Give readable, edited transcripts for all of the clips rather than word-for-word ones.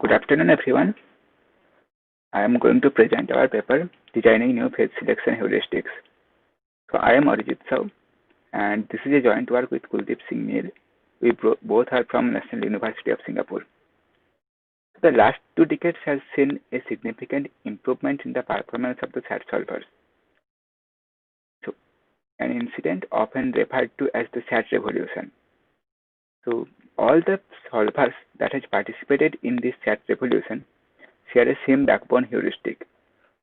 Good afternoon, everyone. I am going to present our paper, Designing New Phase Selection Heuristics. So, I am Arijit, and this is a joint work with Kuldeep Meel. We both are from National University of Singapore. The last 2 decades has seen a significant improvement in the performance of the SAT solvers. So, an incident often referred to as the SAT revolution. So, all the solvers that has participated in this SAT revolution share a same backbone heuristic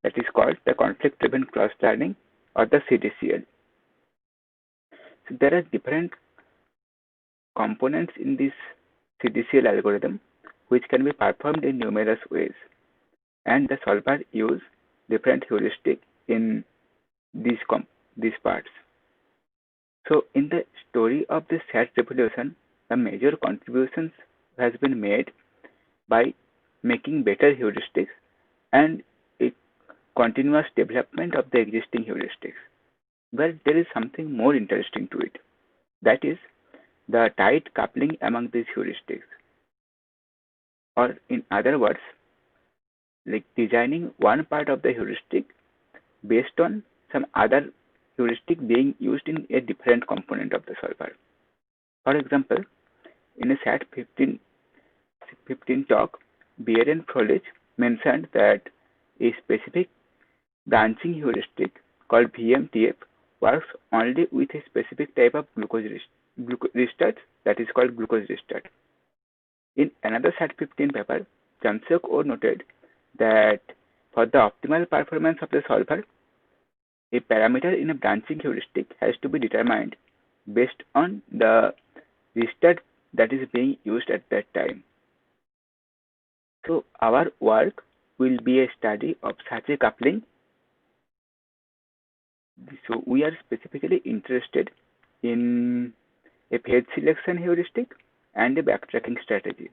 that is called the conflict-driven cross-learning or the CDCL. So there are different components in this CDCL algorithm which can be performed in numerous ways, and the solver use different heuristic in these parts. So in the story of the SAT revolution, the major contributions has been made by making better heuristics and a continuous development of the existing heuristics. But there is something more interesting to it. That is the tight coupling among these heuristics. Or in other words, like designing one part of the heuristic based on some other heuristic being used in a different component of the solver. For example, in a SAT 15 talk, Beer and Froelich mentioned that a specific branching heuristic called VMTF works only with a specific type of glucose restart that is called glucose restart. In another SAT 15 paper, Jamshek noted that for the optimal performance of the solver, a parameter in a branching heuristic has to be determined based on the restart that is being used at that time. So our work will be a study of such a coupling. So we are specifically interested in a phase selection heuristic and a backtracking strategy.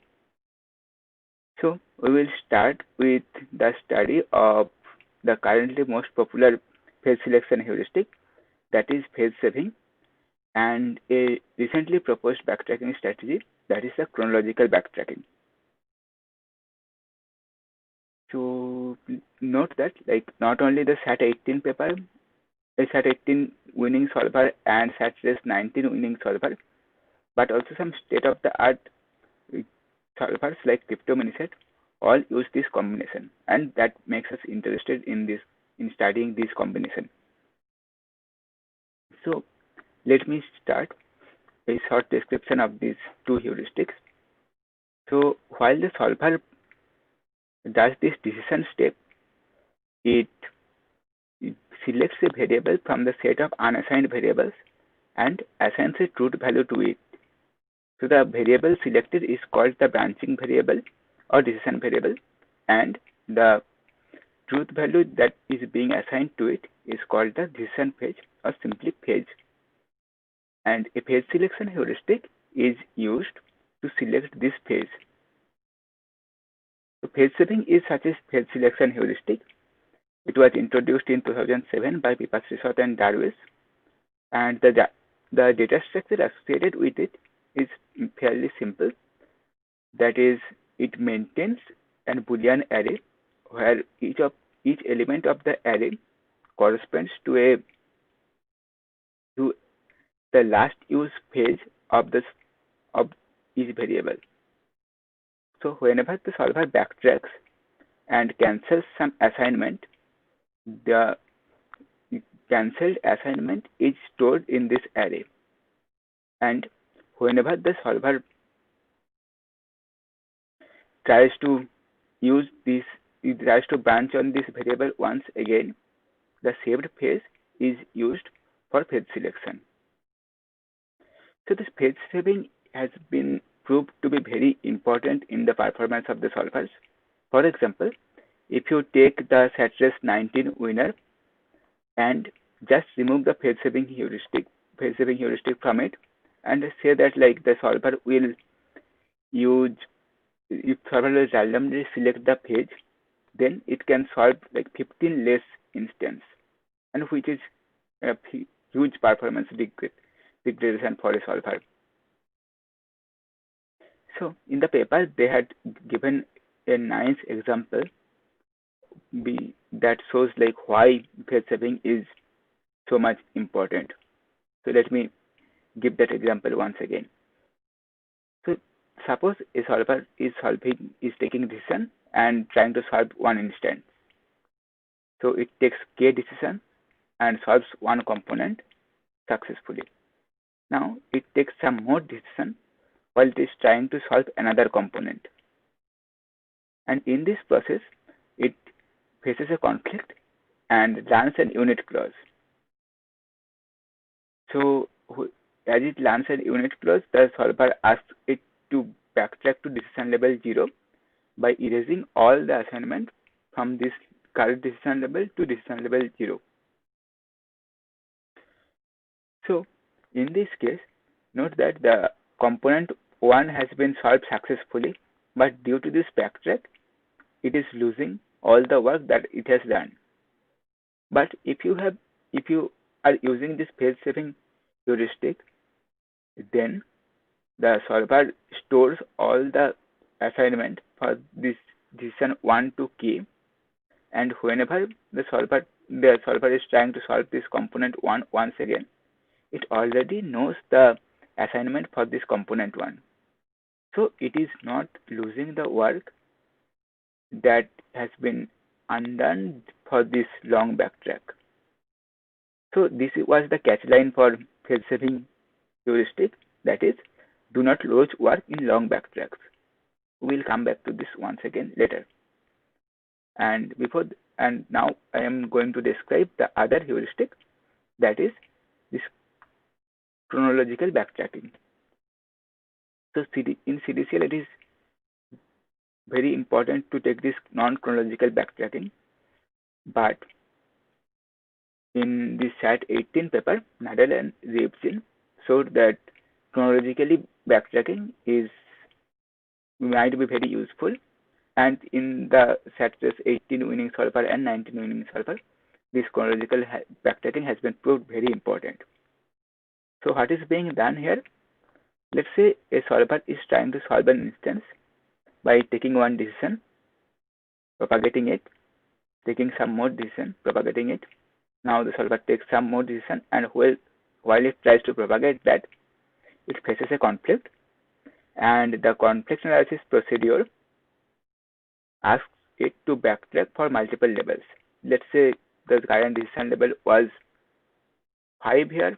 So we will start with the study of the currently most popular phase selection heuristic, that is phase saving, and a recently proposed backtracking strategy, that is the chronological backtracking. So note that not only the SAT 18 paper, a SAT 18 winning solver and SAT Race 19 winning solver, but also some state-of-the-art solvers like CryptoMiniSet all use this combination, and that makes us interested in studying this combination. So let me start a short description of these two heuristics. So while the solver does this decision step, it selects a variable from the set of unassigned variables and assigns a truth value to it. So the variable selected is called the branching variable or decision variable, and the truth value that is being assigned to it is called the decision phase or simply phase. And a phase selection heuristic is used to select this phase. So phase saving is such a phase selection heuristic. It was introduced in 2007 by Pipatsrisawat and Darwiche, and the data structure associated with it is fairly simple. That is, it maintains a Boolean array where each element of the array corresponds to the last use phase of each variable. So whenever the solver backtracks and cancels some assignment, the cancelled assignment is stored in this array. And whenever the solver tries to branch on this variable once again, the saved phase is used for phase selection. So this phase saving has been proved to be very important in the performance of the solvers. For example, if you take the SAT Race 19 winner and just remove the phase saving heuristic from it, and say that the solver will randomly select the phase, then it can solve 15 less instance, and which is a huge performance degradation for a solver. So in the paper, they had given a nice example that shows like why phase saving is so much important. So let me give that example once again. So suppose a solver is taking decision and trying to solve one instance. So it takes k decision and solves one component successfully. Now it takes some more decision while it is trying to solve another component. And in this process, it faces a conflict and learns an unit clause. So as it learns an unit clause, the solver asks it to backtrack to decision level 0 by erasing all the assignment from this current decision level to decision level 0. So in this case, note that the component 1 has been solved successfully, but due to this backtrack, it is losing all the work that it has done. But if you are using this phase saving heuristic, then the solver stores all the assignment for this decision 1 to k, and whenever the solver is trying to solve this component 1 once again, it already knows the assignment for this component 1. So it is not losing the work that has been undone for this long backtrack. So this was the catch line for phase saving heuristic, that is, do not lose work in long backtracks. We will come back to this once again later. And now I am going to describe the other heuristic, that is this chronological backtracking. So in CDCL, it is very important to take this non-chronological backtracking, but in the SAT 18 paper, Nadel and Ryvchin showed that chronologically backtracking might be very useful, and in the SAT 18 winning solver and 19 winning solver, this chronological backtracking has been proved very important. So what is being done here? Let's say a solver is trying to solve an instance by taking one decision, propagating it, taking some more decision, propagating it. Now the solver takes some more decision, and while it tries to propagate that, it faces a conflict, and the conflict analysis procedure asks it to backtrack for multiple levels. Let's say the current decision level was 5 here,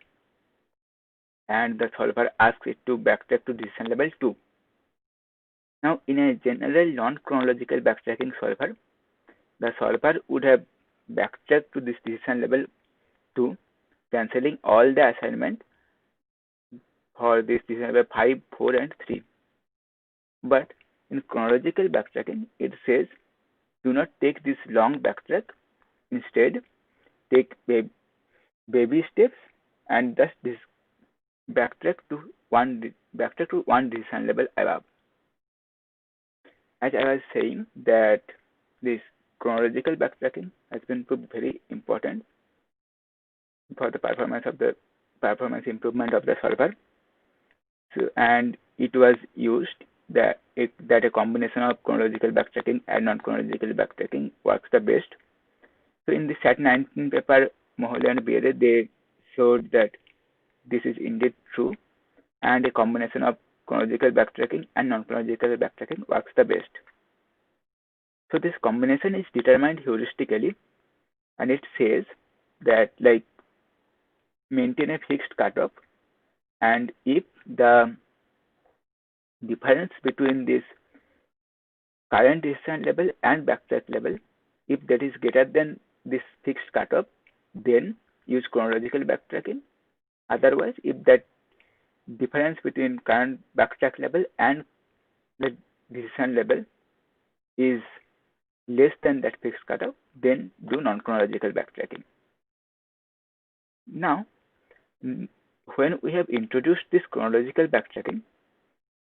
and the solver asks it to backtrack to decision level 2. Now, in a general non-chronological backtracking solver, the solver would have backtracked to this decision level 2, cancelling all the assignment for this decision level 5, 4, and 3. But in chronological backtracking, it says do not take this long backtrack. Instead, take baby steps and thus this backtrack to one decision level above. As I was saying, that this chronological backtracking has been proved very important for the performance improvement of the solver. So, and it was used that a combination of chronological backtracking and non-chronological backtracking works the best. So in the SAT 19 paper, Mohole and Beere, they showed that this is indeed true, and a combination of chronological backtracking and non-chronological backtracking works the best. So this combination is determined heuristically, and it says that like maintain a fixed cutoff, and if the difference between this current decision level and backtrack level, if that is greater than this fixed cutoff, then use chronological backtracking. Otherwise, if that difference between current backtrack level and the decision level is less than that fixed cutoff, then do non-chronological backtracking. Now, when we have introduced this chronological backtracking,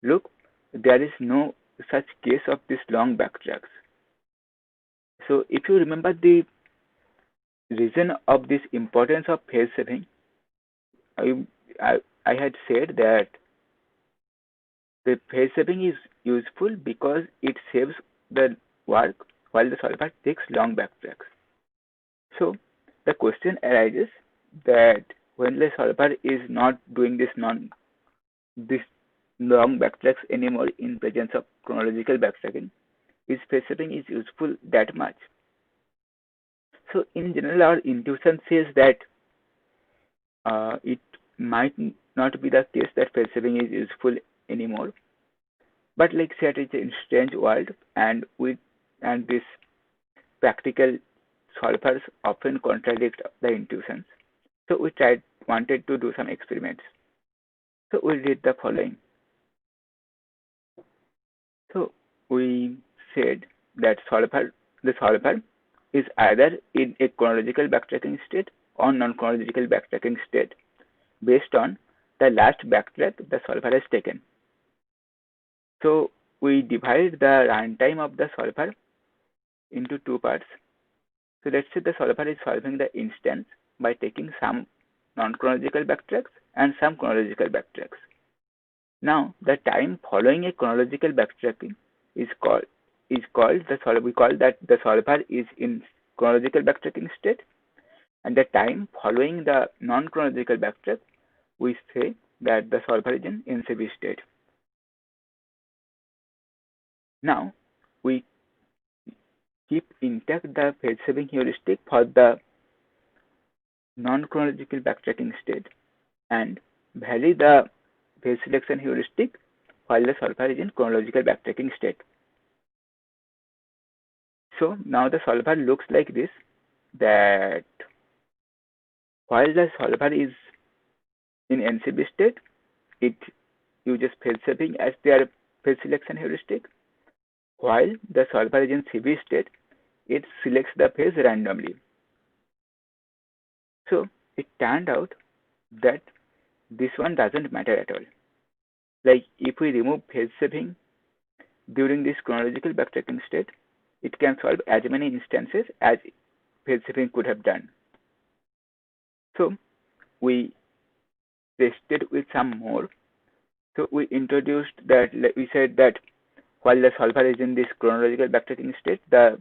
look, there is no such case of this long backtracks. So if you remember the reason of this importance of phase saving, I had said that the phase saving is useful because it saves the work while the solver takes long backtracks. So the question arises that when the solver is not doing this long backtracks anymore in presence of chronological backtracking, is phase shipping is useful that much? So in general, our intuition says that it might not be the case that phase shipping is useful anymore. But like said, it's a strange world, and this practical solvers often contradict the intuitions. So we wanted to do some experiments. So we did the following. So we said that the solver is either in a chronological backtracking state or non-chronological backtracking state based on the last backtrack the solver has taken. So we divide the runtime of the solver into two parts. So let's say the solver is solving the instance by taking some non-chronological backtracks and some chronological backtracks. Now the time following a chronological backtracking is called the solver. We call that the solver is in chronological backtracking state, and the time following the non-chronological backtrack, we say that the solver is in NCB state. Now we keep intact the phase shipping heuristic for the non-chronological backtracking state and vary the phase selection heuristic while the solver is in chronological backtracking state. So now the solver looks like this, that while the solver is in NCB state, it uses phase shipping as their phase selection heuristic. While the solver is in CB state, it selects the phase randomly. So it turned out that this one doesn't matter at all. Like if we remove phase shipping during this chronological backtracking state, it can solve as many instances as phase shipping could have done. So we tested with some more. So we introduced that, we said that while the solver is in this chronological backtracking state, the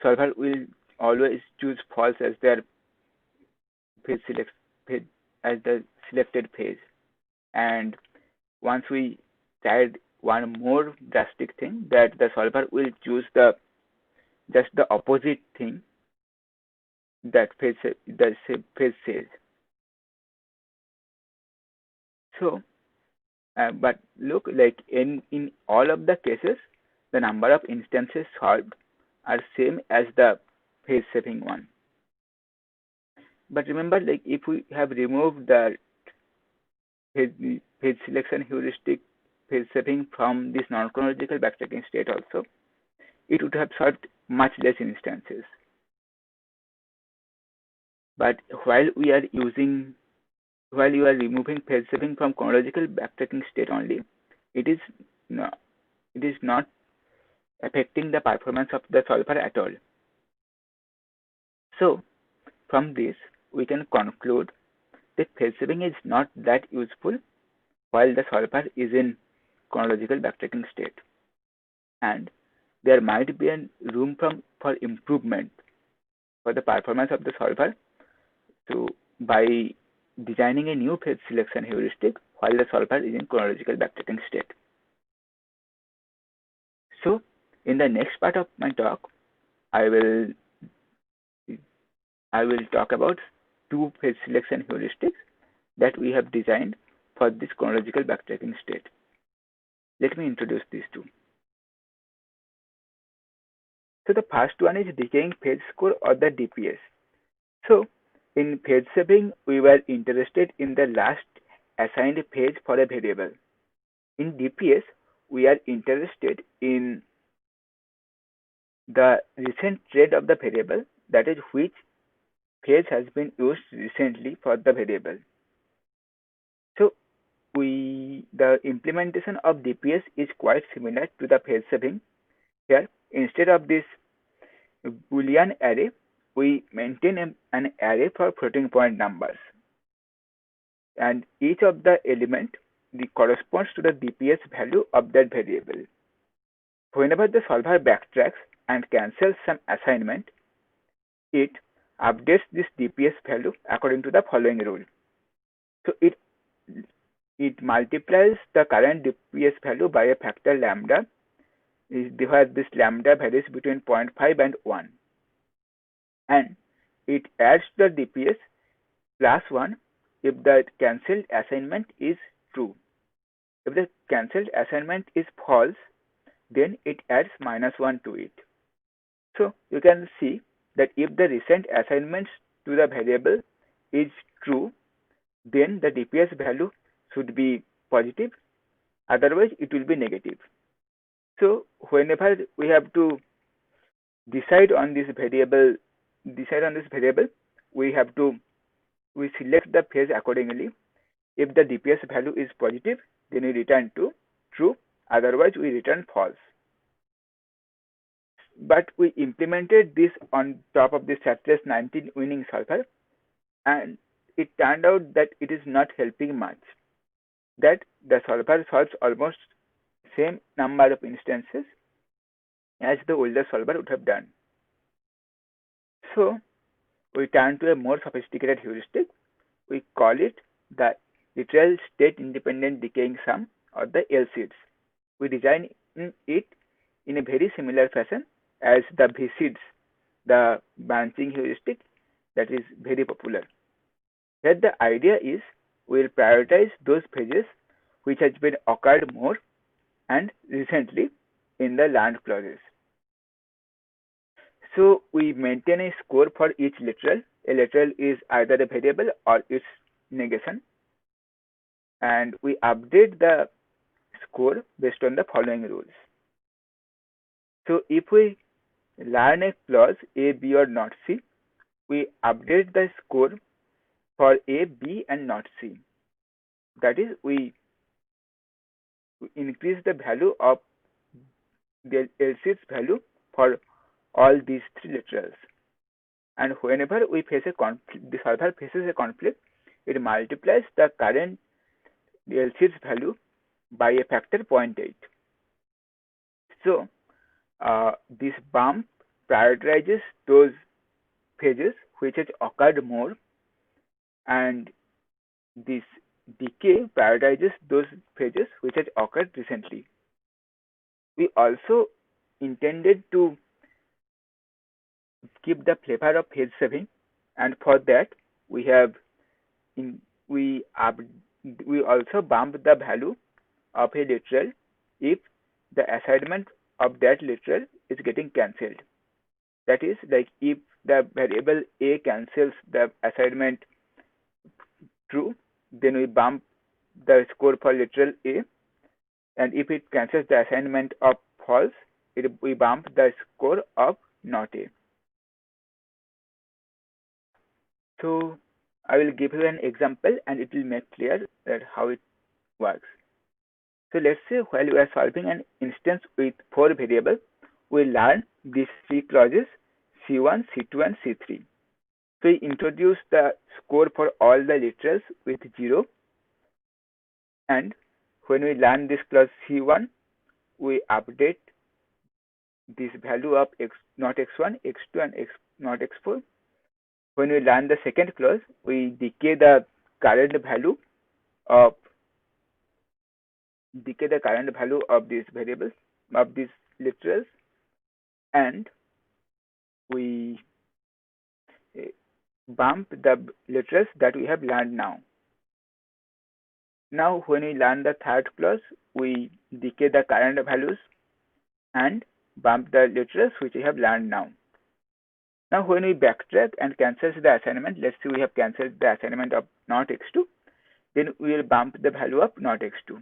solver will always choose false as their phase as the selected phase. And once we tried one more drastic thing, that the solver will choose just the opposite thing that phase says. So but look, like in all of the cases, the number of instances solved are same as the phase shipping one. But remember, like if we have removed the phase selection heuristic phase shipping from this non-chronological backtracking state also, it would have solved much less instances. But while you are removing phase shipping from chronological backtracking state only, it is not affecting the performance of the solver at all. So from this, we can conclude that phase shipping is not that useful while the solver is in chronological backtracking state, and there might be a room for improvement for the performance of the solver by designing a new phase selection heuristic while the solver is in chronological backtracking state. So in the next part of my talk, I will talk about two phase selection heuristics that we have designed for this chronological backtracking state. Let me introduce these two. So the first one is decaying phase score, or the DPS. So in phase shipping, we were interested in the last assigned phase for a variable. In DPS, we are interested in the recent trade of the variable, that is, which phase has been used recently for the variable. So the implementation of DPS is quite similar to the phase shipping. Here, instead of this Boolean array, we maintain an array for floating point numbers, and each of the element corresponds to the DPS value of that variable. Whenever the solver backtracks and cancels some assignment, it updates this DPS value according to the following rule. So it multiplies the current DPS value by a factor lambda, where this lambda varies between 0.5 and 1, and it adds the DPS plus 1 if the cancelled assignment is true. If the cancelled assignment is false, then it adds -1 to it. So you can see that if the recent assignments to the variable is true, then the DPS value should be positive, otherwise it will be negative. So whenever we have to decide on this variable, we select the phase accordingly. If the DPS value is positive, then we return to true, otherwise we return false. But we implemented this on top of the Satres 19 winning solver, and it turned out that it is not helping much. That the solver solves almost same number of instances as the older solver would have done. So we turn to a more sophisticated heuristic. We call it the literal state independent decaying sum, or the LSIDS. We design it in a very similar fashion as the VSIDS, the branching heuristic that is very popular. Here the idea is we will prioritize those phases which has been occurred more and recently in the learned clauses. So we maintain a score for each literal. A literal is either a variable or its negation, and we update the score based on the following rules. So if we learn a clause A, B, or not C, we update the score for A, B, and not C. That is, we increase the value of the LSIDS value for all these three literals. And whenever we face a conflict, the solver faces a conflict, it multiplies the current LSIDS value by a factor 0.8. So this bump prioritizes those phases which has occurred more, and this decay prioritizes those phases which has occurred recently. We also intended to keep the flavor of phase saving, and for that we also bump the value of a literal if the assignment of that literal is getting cancelled. That is, like if the variable A cancels the assignment true, then we bump the score for literal A, and if it cancels the assignment of false, we bump the score of not A. So I will give you an example and it will make clear that how it works. So let's say while we are solving an instance with 4 variables, we learn these 3 clauses C1, C2, and C3. So we introduce the score for all the literals with 0, and when we learn this clause C1, we update this value of x not x1, x2, and x not x4. When we learn the second clause, we decay the current value of these variables, of these literals, and we bump the literals that we have learned now. Now when we learn the third clause, we decay the current values and bump the literals which we have learned now. Now when we backtrack and cancel the assignment, let's say we have cancelled the assignment of not x2, then we will bump the value of not x2.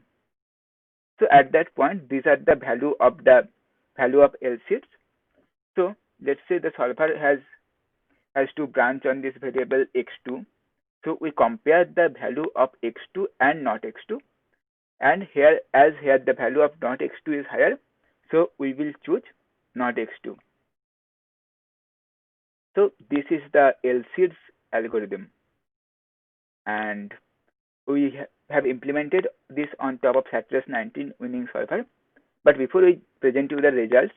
So at that point, these are the value of LSIDS. So let's say the solver has to branch on this variable x2. So we compare the value of x2 and not x2, and here the value of not x2 is higher, so we will choose not x2. So this is the LSIDS algorithm, and we have implemented this on top of Satres 19 winning solver. But before we present you the results,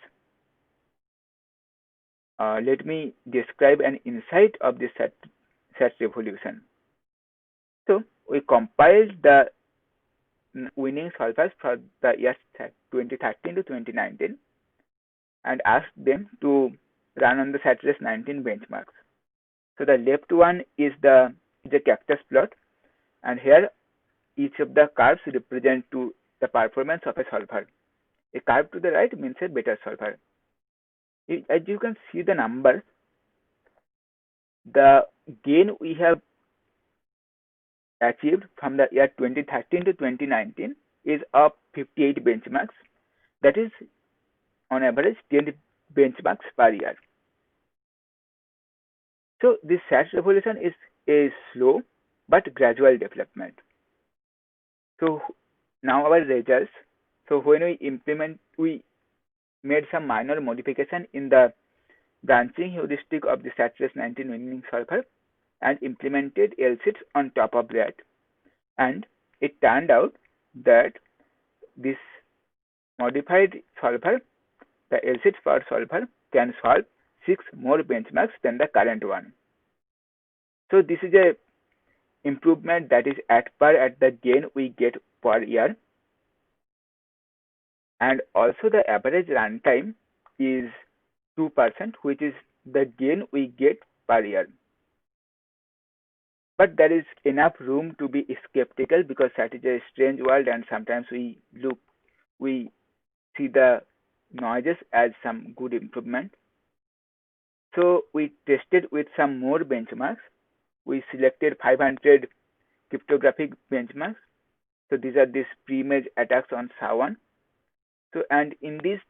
let me describe an insight of this SAT revolution. So we compiled the winning solvers for the years 2013 to 2019 and asked them to run on the SAT 19 benchmarks. So the left one is a cactus plot, and here each of the curves represent to the performance of a solver. A curve to the right means a better solver. As you can see the numbers, the gain we have achieved from the year 2013 to 2019 is of 58 benchmarks. That is on average 10 benchmarks per year. So this SAT revolution is a slow but gradual development. So now our results. So when we made some minor modification in the branching heuristic of the SAT 19 winning solver and implemented LSIDS on top of that. And it turned out that this modified solver, the LSIDS for solver, can solve 6 more benchmarks than the current one. So this is a improvement that is at par at the gain we get per year. And also the average runtime is 2%, which is the gain we get per year. But there is enough room to be skeptical because that is a strange world, and sometimes we see the noises as some good improvement. So we tested with some more benchmarks. We selected 500 cryptographic benchmarks. So these are these pre-image attacks on SHA-1. So, and in this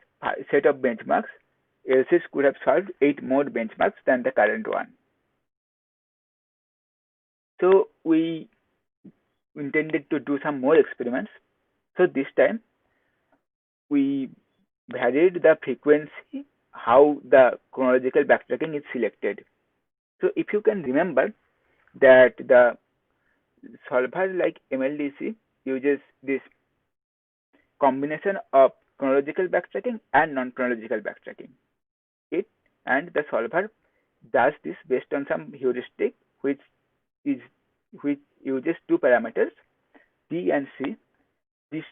set of benchmarks, LSIDS could have solved 8 more benchmarks than the current one. So we intended to do some more experiments. So this time we varied the frequency, how the chronological backtracking is selected. So if you can remember that the solver like MLDC uses this combination of chronological backtracking and non-chronological backtracking. And the solver does this based on some heuristic which uses 2 parameters, T and C. This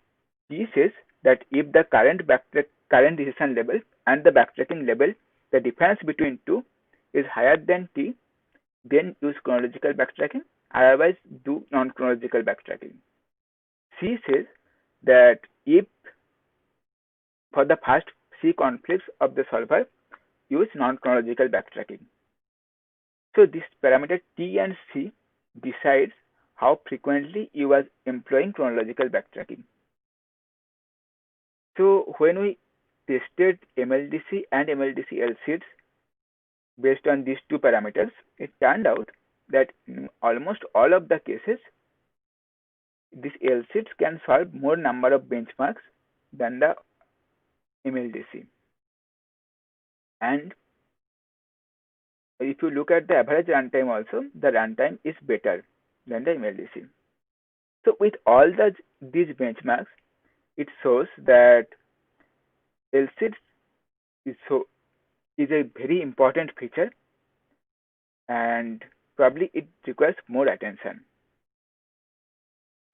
T says that if the current decision level and the backtracking level, the difference between 2 is higher than T, then use chronological backtracking, otherwise do non-chronological backtracking. C says that if for the first C conflicts of the solver, use non-chronological backtracking. So this parameter T and C decides how frequently you are employing chronological backtracking. So when we tested MLDC and MLDC LSIDS based on these 2 parameters, it turned out that in almost all of the cases, this LSIDS can solve more number of benchmarks than the MLDC. And if you look at the average runtime also, the runtime is better than the MLDC. So with all these benchmarks, it shows that LSIDS is a very important feature, and probably it requires more attention.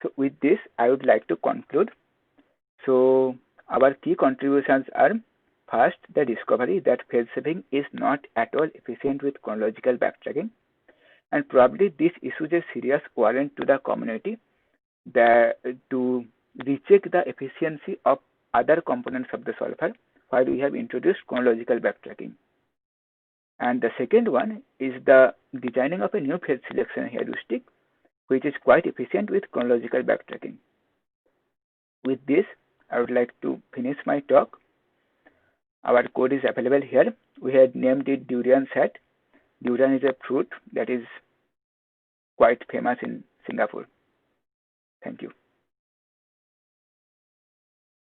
So with this, I would like to conclude. So our key contributions are: first, the discovery that phase saving is not at all efficient with chronological backtracking, and probably this issues a serious warrant to the community to recheck the efficiency of other components of the solver while we have introduced chronological backtracking. And the second one is the designing of a new phase selection heuristic, which is quite efficient with chronological backtracking. With this, I would like to finish my talk. Our code is available here. We had named it durian SAT. Durian is a fruit that is quite famous in Singapore. Thank you.